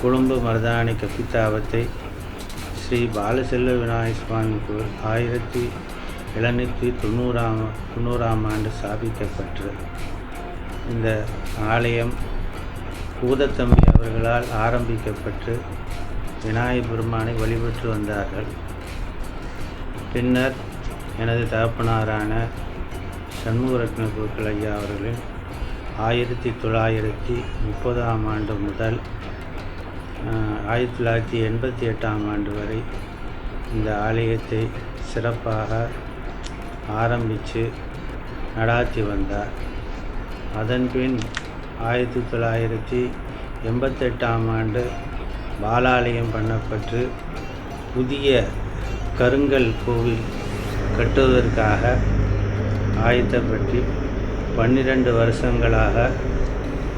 கொழும்பு மருதாணி கப்பித்தாவத்தை ஸ்ரீ பாலசெல்வ விநாயகர் சுவாமி கோவில் 1790ஆம் ஆண்டு ஸ்தாபிக்கப்பட்டது. இந்த ஆலயம் பூதத்தம்பி அவர்களால் ஆரம்பிக்கப்பட்டு விநாயகப் பெருமானை வழிபட்டு வந்தார்கள். பின்னர் எனது தகப்பனாரான சண்முகரத்ன குருக்கள் ஐயா அவர்களின் 1930ஆம் ஆண்டு முதல் 1988ஆம் ஆண்டு வரை இந்த ஆலயத்தை சிறப்பாக ஆரம்பித்து நடாத்தி வந்தார். அதன்பின் 1988ஆம் ஆண்டு பாலாலயம் பண்ணப்பட்டு புதிய கருங்கல் கோவில் கட்டுவதற்காக ஆயத்தப்பட்டு 12 வருஷங்களாக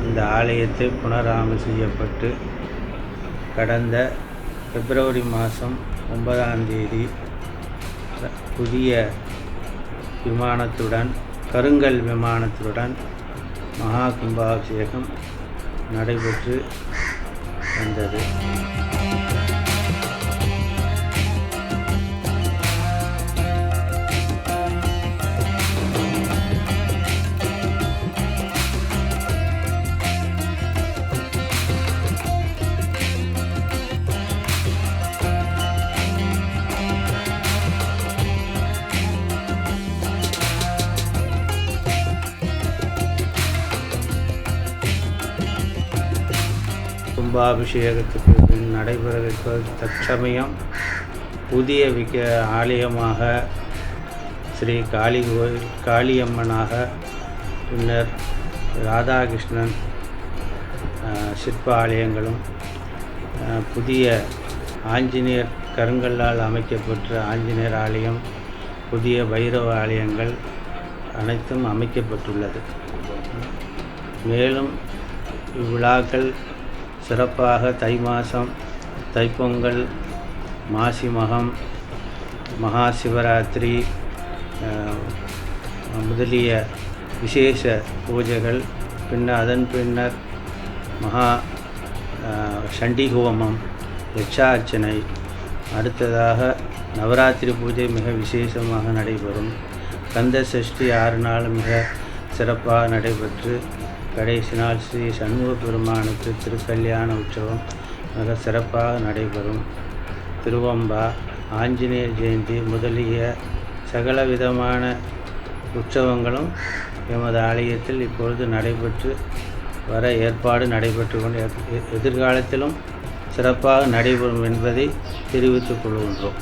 இந்த ஆலயத்தை புனராமம் செய்யப்பட்டு கடந்த பிப்ரவரி மாதம் 9ஆம் தேதி புதிய விமானத்துடன் கருங்கல் விமானத்துடன் மகா கும்பாபிஷேகம் நடைபெற்று வந்தது. கும்பாபிஷேகத்துக்கு பின் நடைபெறவிருப்பது தற்சமயம் புதிய ஆலயமாக ஸ்ரீ காளியம்மனாக, பின்னர் ராதாகிருஷ்ணன் சிற்ப ஆலயங்களும், புதிய ஆஞ்சநேயர் கருங்கல்லால் அமைக்கப்பட்ட ஆஞ்சநேயர் ஆலயம், புதிய பைரவ ஆலயங்கள் அனைத்தும் அமைக்கப்பட்டுள்ளது. மேலும் இவ்விழாக்கள் சிறப்பாக தை மாதம் தைப்பொங்கல், மாசி மகம், மகா சிவராத்திரி முதலிய விசேஷ பூஜைகள், அதன் பின்னர் மகா சண்டி ஹோமம், யட்சார்ச்சனை, அடுத்ததாக நவராத்திரி பூஜை மிக விசேஷமாக நடைபெறும். கந்த சஷ்டி 6 நாள் மிக சிறப்பாக நடைபெற்று கடைசி நாள் ஸ்ரீ சண்முக பெருமானுக்கு திருக்கல்யாண உற்சவம் மிக சிறப்பாக நடைபெறும். திருவம்பா, ஆஞ்சநேயர் ஜெயந்தி முதலிய சகல விதமான உற்சவங்களும் எமது ஆலயத்தில் இப்பொழுது நடைபெற்று வர ஏற்பாடு நடைபெற்று கொண்டு எதிர்காலத்திலும் சிறப்பாக நடைபெறும் என்பதை தெரிவித்துக் கொள்கின்றோம்.